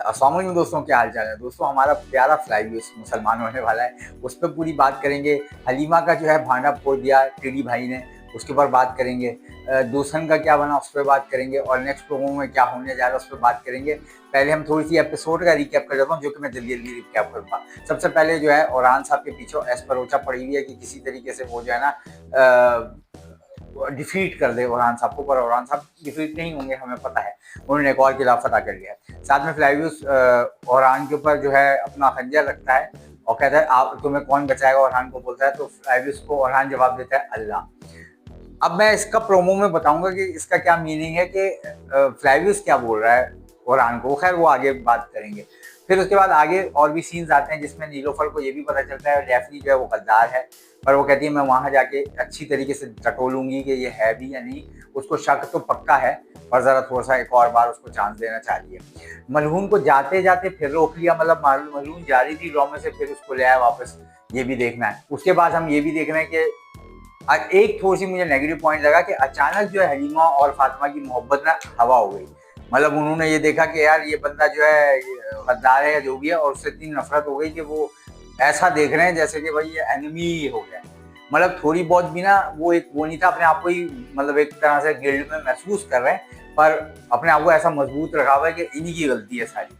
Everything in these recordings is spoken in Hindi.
अस्सलाम वालेकुम दोस्तों, क्या हाल चाल है दोस्तों। हमारा प्यारा फ्लाई मुसलमान होने वाला है, उस पर पूरी बात करेंगे। हलीमा का जो है भांडा फोड़ दिया टीडी भाई ने, उसके ऊपर बात करेंगे। दूसरन का क्या बना उस पर बात करेंगे, और नेक्स्ट प्रोमो में क्या होने जा रहा है उस पर बात करेंगे। पहले हम थोड़ी सी एपिसोड का रिकैप कर देता हूँ, जो कि मैं जल्दी जल्दी रिकैप करूँगा। सबसे पहले जो है ओरान साहब के पीछे एस्परोचा पड़ी हुई है कि किसी तरीके से वो जो है ना डिफीट कर दे ओरान साहब को, पर ओरान साहब डिफीट नहीं होंगे, हमें पता है। उन्होंने एक और किला फतह कर लिया है। साथ में फ्लावियस ओरान के ऊपर जो है अपना खंजर रखता है और कहता है आप तुम्हें कौन बचाएगा, ओरान को बोलता है। तो फ्लावियस को ओरान जवाब देता है अल्लाह। अब मैं इसका प्रोमो में बताऊंगा कि इसका क्या मीनिंग है, कि फ्लावियस क्या बोल रहा है ओरान को। खैर वो आगे बात करेंगे। फिर उसके बाद आगे और भी सीन्स आते हैं जिसमें नीलोफर को ये भी पता चलता है डेफनी जो है वो गद्दार है, पर वो कहती है मैं वहां जाके अच्छी तरीके से टटोलूंगी कि ये है भी या नहीं। उसको शक तो पक्का है, पर जरा थोड़ा सा एक और बार उसको चांस देना चाहती है। मलहून को जाते जाते फिर रोक लिया, मतलब मलहून जा रही थी ड्रॉ में से, फिर उसको ले आया वापस। ये भी देखना है। उसके बाद हम ये भी देख रहे हैं कि एक थोड़ी सी मुझे नेगेटिव पॉइंट लगा कि अचानक जो है हलीमा और फातिमा की मोहब्बत ना हवा हो गई। मतलब उन्होंने ये देखा कि यार ये बंदा जो है गद्दार है या जो भी है, और उससे इतनी नफरत हो गई कि वो ऐसा देख रहे हैं जैसे कि भाई ये एनिमी हो गया। मतलब थोड़ी बहुत भी ना वो एक वो नहीं था, अपने आप को ही मतलब एक तरह से गिल्ड में महसूस कर रहे हैं, पर अपने आप को ऐसा मजबूत रखा हुआ है कि इन्हीं की गलती है सारी।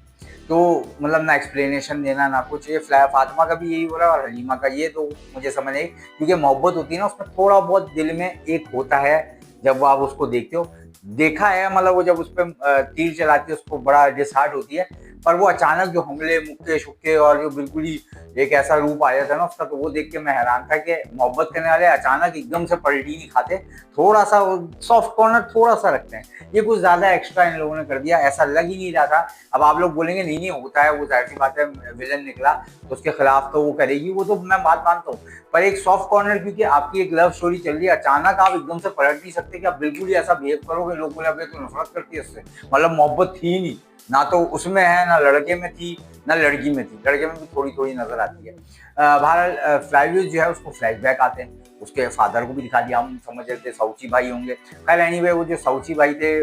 तो मतलब ना एक्सप्लेनेशन देना ना कुछ, ये फातिमा का भी यही हो रहा है और हलीमा का, ये तो मुझे समझ नहीं। क्योंकि मोहब्बत होती है ना, उसमें थोड़ा बहुत दिल में एक होता है जब आप उसको देखते हो। देखा है मतलब वो जब उस पर तीर चलाती है उसको बड़ा डिसहार्ट होती है, पर वो अचानक जो हमले मुक्के शुक्के और जो बिल्कुल ही एक ऐसा रूप आया था ना उसका, तो वो देख के मैं हैरान था कि मोहब्बत करने वाले अचानक एकदम से पलटी नहीं खाते, थोड़ा सा सॉफ्ट कॉर्नर थोड़ा सा रखते हैं। ये कुछ ज्यादा एक्स्ट्रा इन लोगों ने कर दिया, ऐसा लग ही नहीं रहा था। अब आप लोग बोलेंगे नहीं नहीं होता है, वो जाहिर सी बात है, विलन निकला तो उसके खिलाफ तो वो करेगी, वो तो मैं बात मानता हूँ। पर एक सॉफ्ट कॉर्नर, क्योंकि आपकी एक लव स्टोरी चल रही है, अचानक आप एकदम से पलट नहीं सकते कि आप बिल्कुल ही ऐसा बिहेव करोगे, लोग बोले अबे तो नफरत करती है उससे। मतलब मोहब्बत थी नहीं, ना तो उसमें है, ना लड़के में थी, ना लड़की में थी। लड़के में भी थोड़ी थोड़ी नजर आती है। बहरहाल फ्लावियस जो है उसको फ्लैशबैक आते हैं, उसके फादर को भी दिखा दिया। हम समझ रहे थे साउची भाई होंगे। खैर एनीवे वो जो साउची भाई थे,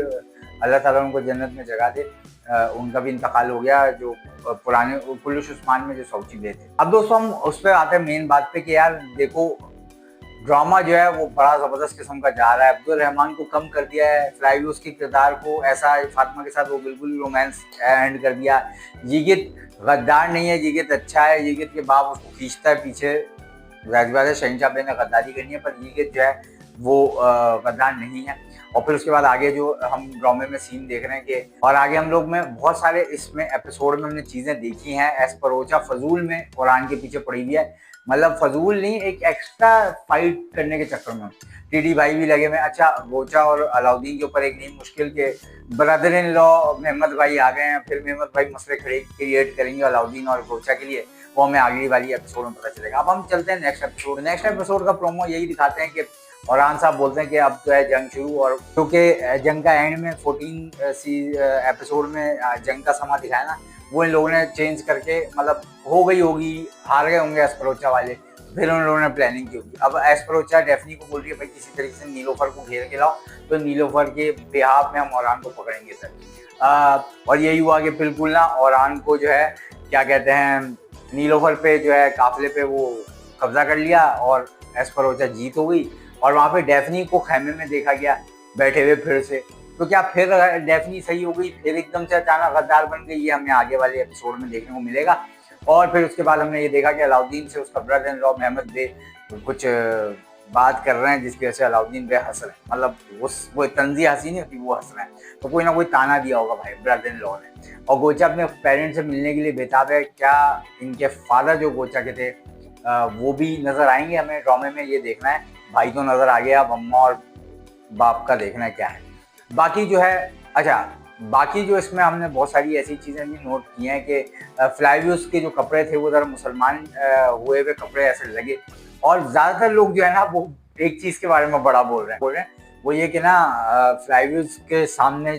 अल्लाह ताला उनको जन्नत में जगह दे। उनका भी इंतकाल हो गया, जो पुराने पुलिस उस्मान में जो साउची भाई थे। अब दोस्तों हम उस पर आते हैं मेन बात पे कि यार देखो ड्रामा जो है वो बड़ा जबरदस्त किस्म का जा रहा है। अब्दुल रहमान को कम कर दिया है, फ्लावियस के किरदार को ऐसा फातिमा के साथ वो बिल्कुल रोमांस एंड कर दिया। जिगित गद्दार नहीं है, जिगित अच्छा है। जिगित के बाप उसको खींचता है पीछे, जाहिर बात है शहनशाह ने गद्दारी करनी है, पर जिगित जो है वो गद्दार नहीं है। और फिर उसके बाद आगे जो हम ड्रामे में सीन देख रहे हैं कि, और आगे हम लोग में बहुत सारे इसमें एपिसोड में हमने चीजें देखी हैं। एस्परोचा फजूल में कुरान के पीछे पड़ी हुई है, मतलब फजूल नहीं, एक एक्स्ट्रा फाइट करने के चक्कर में टीडी भाई भी लगे हुए। अच्छा गोचा और अलाउद्दीन के ऊपर एक नई मुश्किल के ब्रदर इन लॉ मेहमद भाई आ गए हैं। फिर मेहमद भाई मसले खड़े क्रिएट करेंगे अलाउद्दीन और गोचा के लिए, वो हमें अगली वाली एपिसोड में पता चलेगा। अब हम चलते हैं नेक्स्ट एपिसोड। नेक्स्ट एपिसोड का प्रोमो यही दिखाते हैं कि औरान साहब बोलते हैं कि अब जो है जंग शुरू, और क्योंकि जंग का एंड में 14 एपिसोड में जंग का समा दिखाया ना, वो इन लोगों ने चेंज करके मतलब हो गई होगी, हार गए होंगे एस्परोचा वाले, फिर उन लोगों ने प्लानिंग की होगी। अब एस्परोचा डेफनी को बोल रही है भाई किसी तरीके से नीलोफर को घेर के लाओ, तो नीलोफर के बिहाफ में हम औरान को पकड़ेंगे सर। और यही हुआ कि बिल्कुल ना औरान को जो है क्या कहते हैं, नीलोफर पे जो है काफिले पे वो कब्जा कर लिया और एस्परोचा जीत हो गई। और वहां पे डेफनी को खैमे में देखा गया बैठे हुए फिर से। तो क्या फिर डेफनी सही हो गई, फिर एकदम से अचानक गद्दार बन गई, ये हमें आगे वाले एपिसोड में देखने को मिलेगा। और फिर उसके बाद हमने ये देखा कि अलाउद्दीन से उसका ब्रदर इन लॉ मेहमद बे कुछ बात कर रहे हैं, जिसकी वजह से अलाउद्दीन बे हंस रहे हैं। मतलब वो तंजी हंसी नहीं होती, वो हंस रहे हैं। तो कोई ना कोई ताना दिया होगा भाई ब्रदर इन लॉ ने। और गोचा अपने पेरेंट्स से मिलने के लिए बेताब है। क्या इनके फादर जो गोचा के थे वो भी नजर आएंगे हमें ड्रामे में, ये देखना है। भाई तो नजर आ गया, अब अम्मा और बाप का देखना है क्या है। बाकी जो है, अच्छा बाकी जो इसमें हमने बहुत सारी ऐसी चीज़ें भी नोट की हैं कि फ्लावियस के जो कपड़े थे वो ज़रा मुसलमान हुए हुए कपड़े ऐसे लगे। और ज़्यादातर लोग जो है ना वो एक चीज़ के बारे में बड़ा बोल रहे हैं, वो ये कि ना फ्लावियस के सामने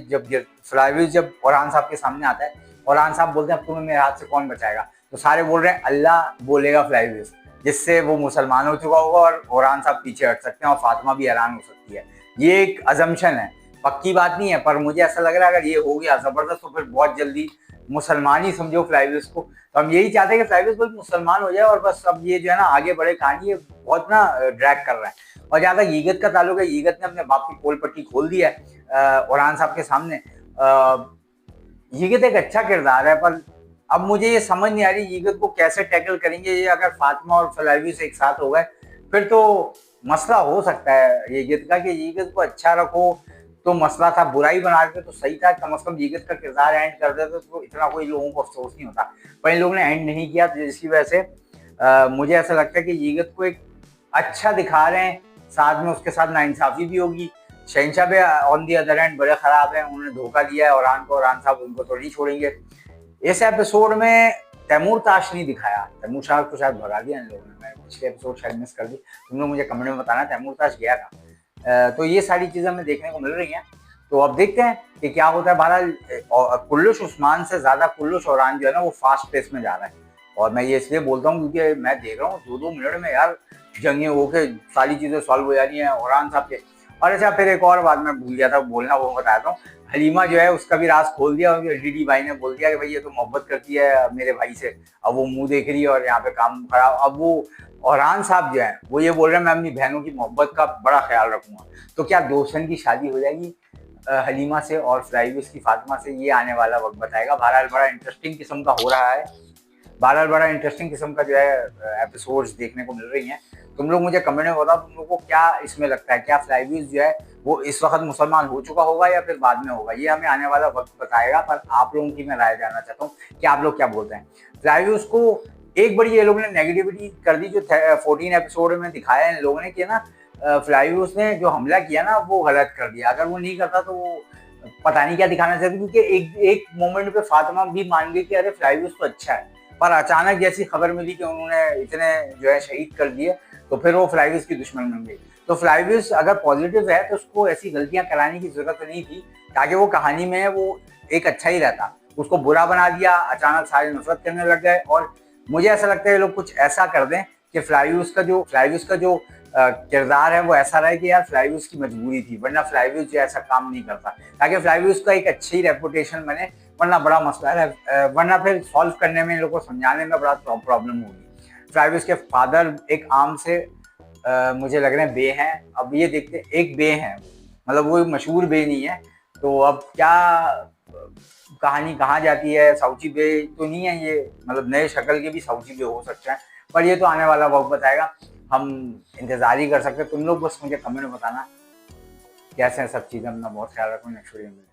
फ्लावियस जब औरान साहब के सामने आता है, औरान साहब बोलते हैं अब तुम्हें मेरे हाथ से कौन बचाएगा, तो सारे बोल रहे हैं अल्लाह बोलेगा फ्लावियस, जिससे वो मुसलमान हो चुका होगा और औरान साहब पीछे हट सकते हैं और फातिमा भी हैरान हो सकती है। ये एक अजम्पशन है, पक्की बात नहीं है, पर मुझे ऐसा लग रहा है अगर ये हो गया जबरदस्त तो फिर बहुत जल्दी मुसलमान ही समझो फ्लाईव्यूज को। तो हम यही चाहते हैं कि फ्लाईव्यूज कोई मुसलमान हो जाए और बस अब ये जो है ना आगे बढ़े कहानी, ये बहुत ना ड्रैग कर रहा है। और जहाँ तक ईगत का ताल्लुक है, ईगत ने अपने बाप की पोल पट्टी खोल दिया है ओरान साहब के सामने। ईगत एक अच्छा किरदार है, पर अब मुझे ये समझ नहीं आ रही ईगत को कैसे टैकल करेंगे। ये अगर फातिमा और फ्लाईव्यूज एक साथ हो गए फिर तो मसला हो सकता है ईगत का, कि ईगत को अच्छा रखो तो मसला था, बुराई बना के तो सही था, कम से कम ईगत का किरदार एंड कर देते तो इतना कोई लोगों को अफसोस नहीं होता। पर इन लोगों ने एंड नहीं किया, जिसकी वजह से मुझे ऐसा लगता है कि ईगत को एक अच्छा दिखा रहे हैं, साथ में उसके साथ नाइंसाफी भी होगी। शहनशाह भी ऑन दी अदर एंड बड़े खराब हैं, उन्होंने धोखा दिया है ओरान को, ओरान साहब उनको तो नहीं छोड़ेंगे। इस एपिसोड में तैमूर ताश नहीं दिखाया, तैमूर शाह को शायद भगा दिया इन लोगों ने, मैं पिछले एपिसोड शायद मिस कर दी, तुम लोग मुझे कमेंट में बताना तैमूर ताश गया था। तो ये सारी चीजें हमें देखने को मिल रही हैं, तो अब देखते हैं कि क्या होता है। बहरहाल कुल्लुश उस्मान से ज्यादा कुल्लुश ओरान जो है ना वो फास्ट पेस में जा रहा है, और मैं ये इसलिए बोलता हूँ क्योंकि मैं देख रहा हूँ 2-2 मिनट में यार जंगे होके सारी चीजें सॉल्व हो जा रही हैं ओरान साहब के। और अच्छा, फिर एक और बात मैं भूल गया था बोलना, वो बताता हूँ। हलीमा जो है उसका भी राज खोल दिया, डीडी भाई ने बोल दिया कि भाई ये तो मोहब्बत करती है मेरे भाई से, अब वो मुंह देख रही है और यहाँ पे काम खराब। अब वो ओरान साहब जो है वो ये बोल रहे हैं मैं अपनी बहनों की मोहब्बत का बड़ा ख्याल रखूंगा। तो क्या दोस्तन की शादी हो जाएगी हलीमा से और फ्लाईव्यूज की फातिमा से, ये आने वाला वक्त बताएगा। बहरहाल बड़ा इंटरेस्टिंग किस्म का हो रहा है, बहरहाल बड़ा इंटरेस्टिंग किस्म का जो है एपिसोड्स देखने को मिल रही हैं। तुम लोग मुझे कमेंट में बताओ तुम लोग को क्या इसमें लगता है, क्या फ्लाईव्यूज जो है वो इस वक्त मुसलमान हो चुका होगा या फिर बाद में होगा, ये हमें आने वाला वक्त बताएगा। पर आप लोगों की मैं राय जानना चाहता हूँ कि आप लोग क्या बोलते हैं। फ्लाईव्यूज को एक बड़ी ये लोगों ने नेगेटिविटी कर दी जो 14 एपिसोड में दिखाया इन लोगों ने कि ना फ्लाईव्यूज ने जो हमला किया ना वो गलत कर दिया, अगर वो नहीं करता तो वो पता नहीं क्या दिखाना चाहते, क्योंकि एक मोमेंट पे फातिमा भी मान गई कि अरे फ्लाईव्यूज तो अच्छा है, पर अचानक जैसी खबर मिली कि उन्होंने इतने जो है शहीद कर दिए तो फिर वो फ्लाईव्यूज की दुश्मन बन गई। तो फ्लाईव्यूज अगर पॉजिटिव है तो उसको ऐसी गलतियां कराने की जरूरत नहीं थी, ताकि वो कहानी में वो एक अच्छा ही रहता। उसको बुरा बना दिया, अचानक सारे नफरत करने लग गए। और मुझे ऐसा लगता है ये लोग कुछ ऐसा कर दें कि फ्लाईव्यूज का जो किरदार है वो ऐसा रहे कि यार फ्लाईव्यूज की मजबूरी थी, वरना फ्लाईव्यूज जो ऐसा काम नहीं करता, ताकि फ्लाईव्यूज का एक अच्छी रेपुटेशन बने, वरना बड़ा मसला है, वरना फिर सॉल्व करने में इन लोगों को समझाने में बड़ा प्रॉब्लम होगी। फ्लाईव्यूज के फादर एक आम से मुझे लग रहे हैं बे हैं, अब ये देखते एक बे हैं, मतलब वो मशहूर बे नहीं है, तो अब क्या कहानी कहाँ जाती है। साउची बे तो नहीं है ये, मतलब नए शक्ल के भी साउची बे हो सकते हैं, पर ये तो आने वाला वक्त बताएगा, हम इंतजार ही कर सकते हैं। तुम लोग बस मुझे कमेंट में बताना कैसे हैं सब चीज़ें, अपना बहुत ख्याल रखो, नेक्स्ट वीडियो में।